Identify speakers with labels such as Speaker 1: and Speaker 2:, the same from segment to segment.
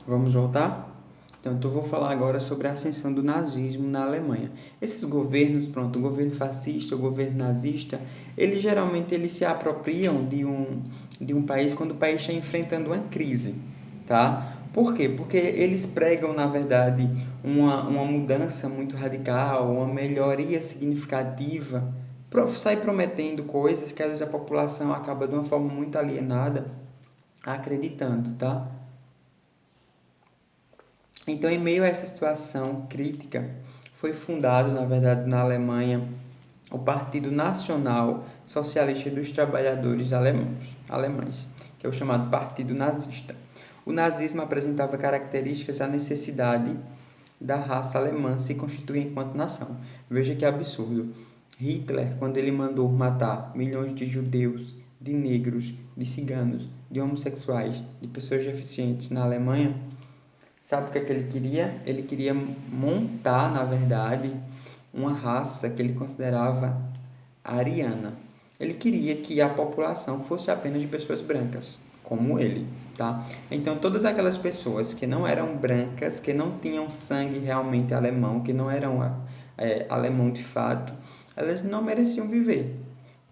Speaker 1: Vamos voltar? Então, eu vou falar agora sobre a ascensão do nazismo na Alemanha. Esses governos, o governo fascista, o governo nazista, eles se apropriam de um país quando o país está enfrentando uma crise, tá? Por quê? Porque eles pregam, na verdade, uma mudança muito radical, uma melhoria significativa, sai prometendo coisas que às vezes a população acaba de uma forma muito alienada acreditando, tá? Então, em meio a essa situação crítica, foi fundado, na verdade, na Alemanha, o Partido Nacional Socialista dos Trabalhadores Alemães, que é o chamado Partido Nazista. O nazismo apresentava características da necessidade da raça alemã se constituir enquanto nação. Veja que absurdo. Hitler, quando ele mandou matar milhões de judeus, de negros, de ciganos, de homossexuais, de pessoas deficientes na Alemanha, sabe o que é que ele queria? Ele queria montar, na verdade, uma raça que ele considerava ariana. Ele queria que a população fosse apenas de pessoas brancas, como ele, tá? Então, todas aquelas pessoas que não eram brancas, que não tinham sangue realmente alemão, que não eram alemão de fato, elas não mereciam viver.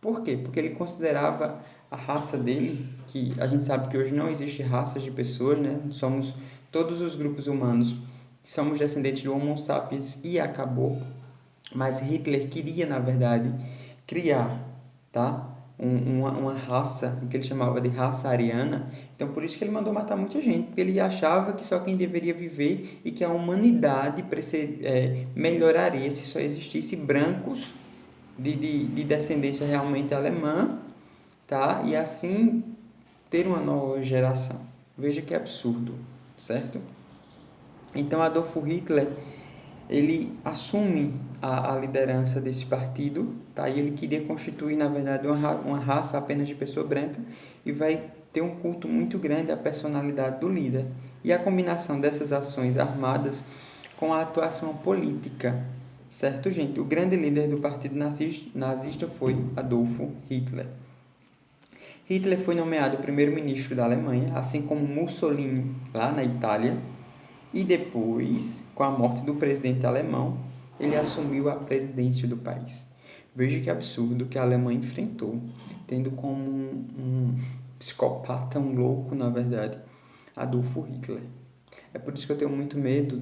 Speaker 1: Por quê? Porque ele considerava a raça dele, que a gente sabe que hoje não existe raças de pessoas, né? Somos todos os grupos humanos, somos descendentes do Homo sapiens e acabou. Mas Hitler queria, na verdade, criar, tá? Uma raça, o que ele chamava de raça ariana. Então, por isso que ele mandou matar muita gente, porque ele achava que só quem deveria viver e que a humanidade melhoraria se só existisse brancos de descendência realmente alemã, tá? E assim ter uma nova geração. Veja que absurdo, certo? Então Adolfo Hitler, ele assume a liderança desse partido, tá? E ele queria constituir, na verdade, uma raça apenas de pessoa branca e vai ter um culto muito grande à personalidade do líder. E a combinação dessas ações armadas com a atuação política, certo, gente? O grande líder do partido nazista foi Adolfo Hitler. Hitler foi nomeado primeiro-ministro da Alemanha, assim como Mussolini lá na Itália, e depois, com a morte do presidente alemão, ele assumiu a presidência do país. Veja que absurdo que a Alemanha enfrentou, tendo como um psicopata, um louco, na verdade, Adolfo Hitler. É por isso que eu tenho muito medo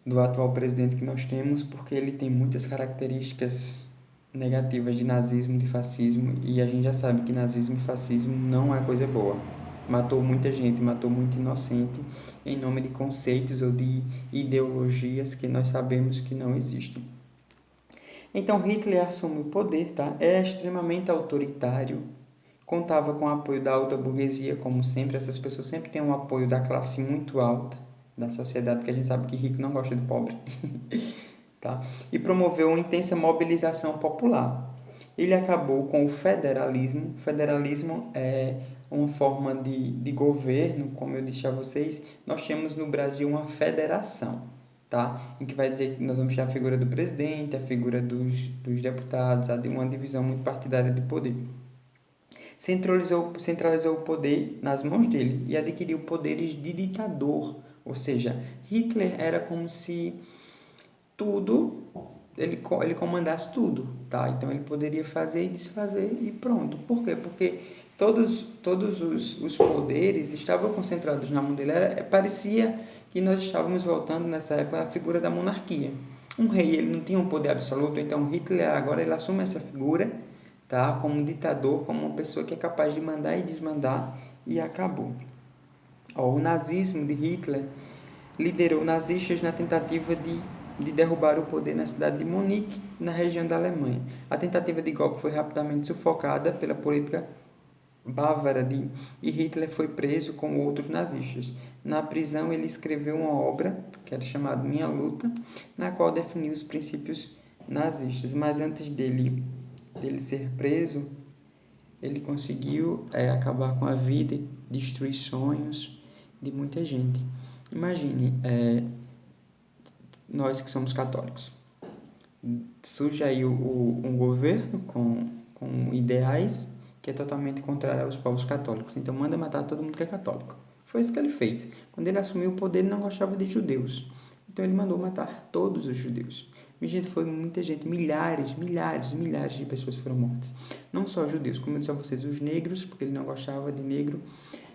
Speaker 1: do atual presidente que nós temos, porque ele tem muitas características negativas de nazismo, de fascismo, e a gente já sabe que nazismo e fascismo não é coisa boa. Matou muita gente, matou muito inocente em nome de conceitos ou de ideologias que nós sabemos que não existem. Então Hitler assume o poder, tá? É extremamente autoritário, contava com o apoio da alta burguesia, como sempre, essas pessoas sempre têm um apoio da classe muito alta da sociedade, porque a gente sabe que rico não gosta de pobre, tá? E promoveu uma intensa mobilização popular. Ele acabou com o federalismo. O federalismo é uma forma de governo, como eu disse a vocês, nós temos no Brasil uma federação, tá? Em que vai dizer que nós vamos ter a figura do presidente, a figura dos deputados, uma divisão muito partidária de poder. Centralizou o poder nas mãos dele e adquiriu poderes de ditador, ou seja, Hitler era como se tudo, ele comandasse tudo, tá? Então ele poderia fazer e desfazer e pronto. Por quê? Porque todos os poderes estavam concentrados na mão dele. Parecia que nós estávamos voltando nessa época à figura da monarquia. Um rei, ele não tinha um poder absoluto, então Hitler agora ele assume essa figura, tá? Como um ditador, como uma pessoa que é capaz de mandar e desmandar, e acabou. O nazismo de Hitler liderou nazistas na tentativa de derrubar o poder na cidade de Munique, na região da Alemanha. A tentativa de golpe foi rapidamente sufocada pela política bávara e Hitler foi preso com outros nazistas. Na prisão, ele escreveu uma obra, que era chamada Minha Luta, na qual definiu os princípios nazistas. Mas antes dele ser preso, ele conseguiu acabar com a vida e destruir sonhos de muita gente. Imagine, nós que somos católicos. Surge aí um governo com ideais que é totalmente contrário aos povos católicos. Então, manda matar todo mundo que é católico. Foi isso que ele fez. Quando ele assumiu o poder, ele não gostava de judeus. Então ele mandou matar todos os judeus. Minha gente, foi muita gente, milhares de pessoas foram mortas. Não só judeus, como eu disse a vocês, os negros, porque ele não gostava de negro.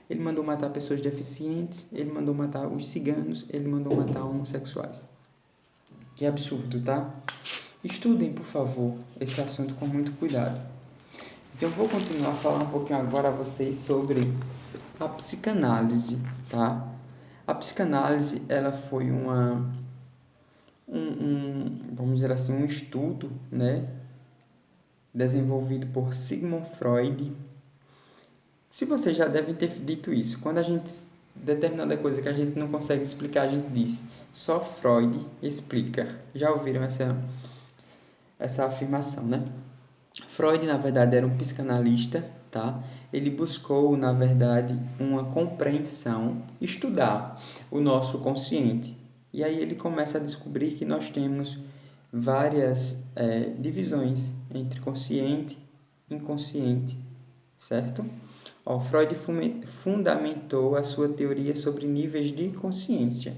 Speaker 1: Ele mandou matar pessoas deficientes, ele mandou matar os ciganos, ele mandou matar homossexuais. Que absurdo, tá? Estudem, por favor, esse assunto com muito cuidado. Então, eu vou continuar a falar um pouquinho agora a vocês sobre a psicanálise, tá? A psicanálise, ela foi vamos dizer assim, um estudo, né, desenvolvido por Sigmund Freud. Se vocês já devem ter dito isso, quando a gente determinada coisa que a gente não consegue explicar, a gente diz, só Freud explica. Já ouviram essa afirmação, né? Freud, na verdade, era um psicanalista, tá? Ele buscou, na verdade, uma compreensão, estudar o nosso consciente. E aí ele começa a descobrir que nós temos várias divisões entre consciente e inconsciente, certo? Freud fundamentou a sua teoria sobre níveis de consciência.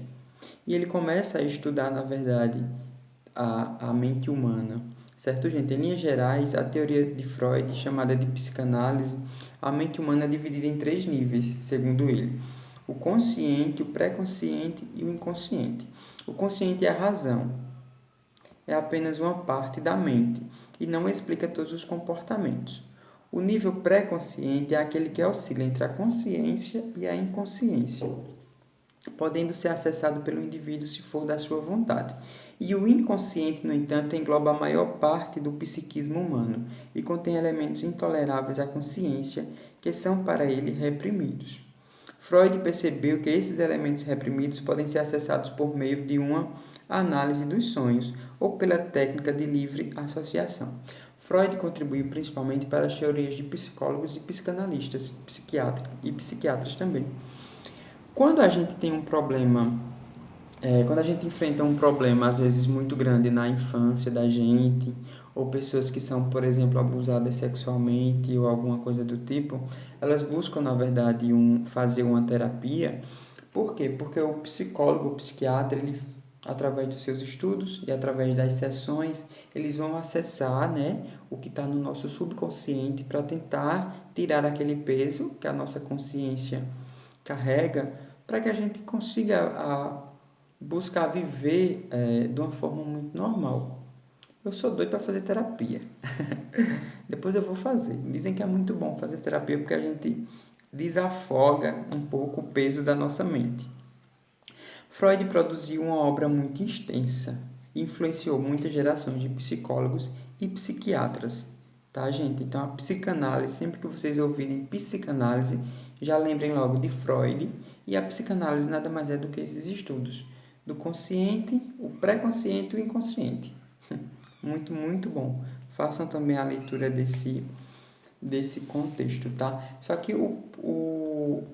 Speaker 1: E ele começa a estudar, na verdade, a mente humana. Certo, gente? Em linhas gerais, a teoria de Freud, chamada de psicanálise, a mente humana é dividida em 3 níveis, segundo ele. O consciente, o pré-consciente e o inconsciente. O consciente é a razão. É apenas uma parte da mente e não explica todos os comportamentos. O nível pré-consciente é aquele que oscila entre a consciência e a inconsciência, podendo ser acessado pelo indivíduo se for da sua vontade. E o inconsciente, no entanto, engloba a maior parte do psiquismo humano e contém elementos intoleráveis à consciência que são para ele reprimidos. Freud percebeu que esses elementos reprimidos podem ser acessados por meio de uma análise dos sonhos ou pela técnica de livre associação. Freud contribuiu principalmente para as teorias de psicólogos e psicanalistas, psiquiatras também. Quando a gente tem um problema, quando a gente enfrenta um problema, às vezes muito grande na infância da gente, ou pessoas que são, por exemplo, abusadas sexualmente ou alguma coisa do tipo, elas buscam, na verdade, fazer uma terapia. Por quê? Porque o psicólogo, o psiquiatra, ele, através dos seus estudos e através das sessões, eles vão acessar, né, o que está no nosso subconsciente para tentar tirar aquele peso que a nossa consciência carrega, para que a gente consiga buscar viver de uma forma muito normal. Eu sou doido para fazer terapia. Depois eu vou fazer. Dizem que é muito bom fazer terapia porque a gente desafoga um pouco o peso da nossa mente. Freud produziu uma obra muito extensa e influenciou muitas gerações de psicólogos e psiquiatras. Tá, gente? Então, a psicanálise, sempre que vocês ouvirem psicanálise, já lembrem logo de Freud. E a psicanálise nada mais é do que esses estudos do consciente, o pré-consciente e o inconsciente. Muito, muito bom. Façam também a leitura desse contexto, tá? Só que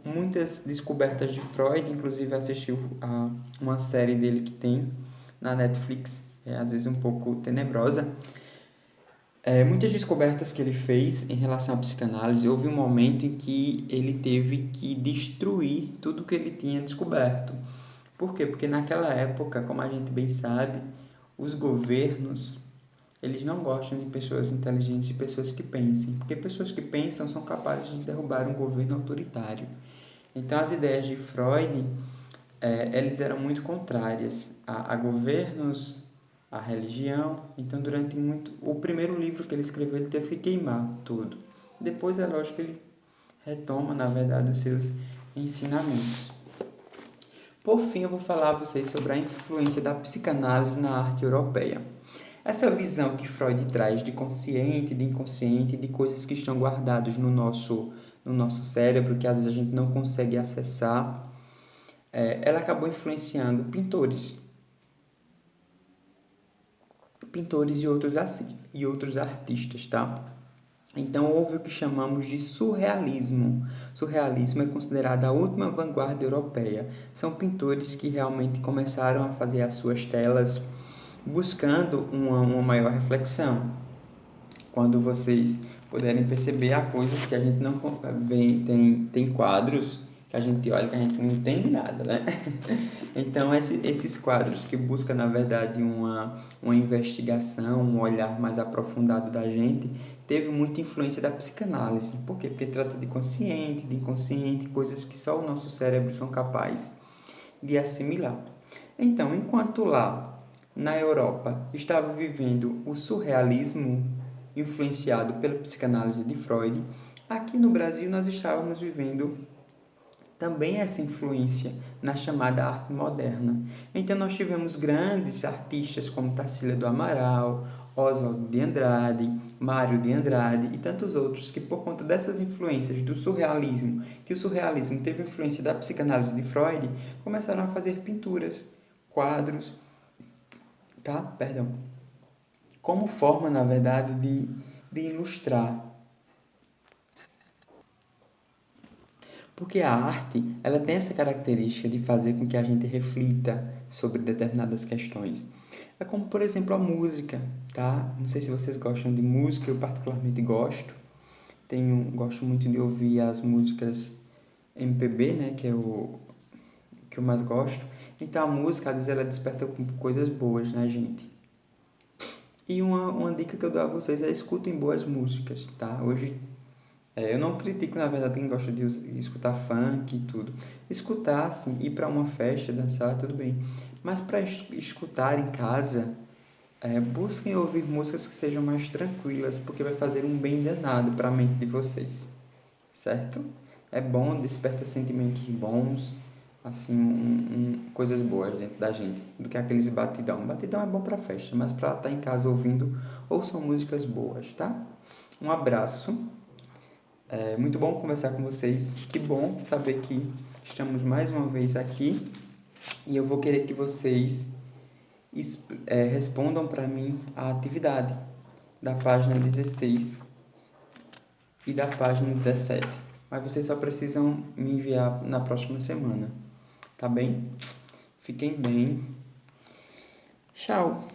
Speaker 1: muitas descobertas de Freud, inclusive assistiu a uma série dele que tem na Netflix, às vezes um pouco tenebrosa. Muitas descobertas que ele fez em relação à psicanálise, houve um momento em que ele teve que destruir tudo que ele tinha descoberto. Por quê? Porque naquela época, como a gente bem sabe, os governos, eles não gostam de pessoas inteligentes e pessoas que pensem, porque pessoas que pensam são capazes de derrubar um governo autoritário. Então, as ideias de Freud, eles eram muito contrárias a governos, a religião. Então, o primeiro livro que ele escreveu, ele teve que queimar tudo. Depois, é lógico que ele retoma, na verdade, os seus ensinamentos. Por fim, eu vou falar a vocês sobre a influência da psicanálise na arte europeia. Essa visão que Freud traz de consciente, de inconsciente, de coisas que estão guardadas no nosso cérebro, que às vezes a gente não consegue acessar, ela acabou influenciando pintores e outros artistas, tá? Então, houve o que chamamos de surrealismo. Surrealismo é considerado a última vanguarda europeia. São pintores que realmente começaram a fazer as suas telas buscando uma maior reflexão. Quando vocês puderem perceber, há coisas que a gente não vê, tem quadros que a gente olha que a gente não entende nada, né? Então, esses quadros que buscam, na verdade, uma investigação, um olhar mais aprofundado da gente, teve muita influência da psicanálise. Por quê? Porque trata de consciente, de inconsciente, coisas que só o nosso cérebro são capazes de assimilar. Então, enquanto lá na Europa estava vivendo o surrealismo influenciado pela psicanálise de Freud, aqui no Brasil nós estávamos vivendo também essa influência na chamada arte moderna. Então nós tivemos grandes artistas como Tarsila do Amaral, Oswald de Andrade, Mário de Andrade e tantos outros que, por conta dessas influências do surrealismo, que o surrealismo teve influência da psicanálise de Freud, começaram a fazer pinturas, quadros, tá? Perdão. Como forma, na verdade, de ilustrar. Porque a arte, ela tem essa característica de fazer com que a gente reflita sobre determinadas questões. É como, por exemplo, a música, tá? Não sei se vocês gostam de música, eu particularmente gosto. Gosto muito de ouvir as músicas MPB, né? Que é o que eu mais gosto. Então, a música, às vezes, ela desperta coisas boas na gente. E uma dica que eu dou a vocês é escutem boas músicas, tá? Hoje, eu não critico, na verdade, quem gosta de escutar funk e tudo. Escutar, assim, ir para uma festa, dançar, tudo bem. Mas para escutar em casa, busquem ouvir músicas que sejam mais tranquilas, porque vai fazer um bem danado para a mente de vocês, certo? É bom, desperta sentimentos bons, assim, coisas boas dentro da gente, do que aqueles batidão. Batidão é bom para festa, mas para estar em casa ouvindo, ouçam músicas boas, tá? Um abraço. É muito bom conversar com vocês. Que bom saber que estamos mais uma vez aqui. E eu vou querer que vocês respondam para mim a atividade da página 16 e da página 17. Mas vocês só precisam me enviar na próxima semana. Tá bem? Fiquem bem. Tchau!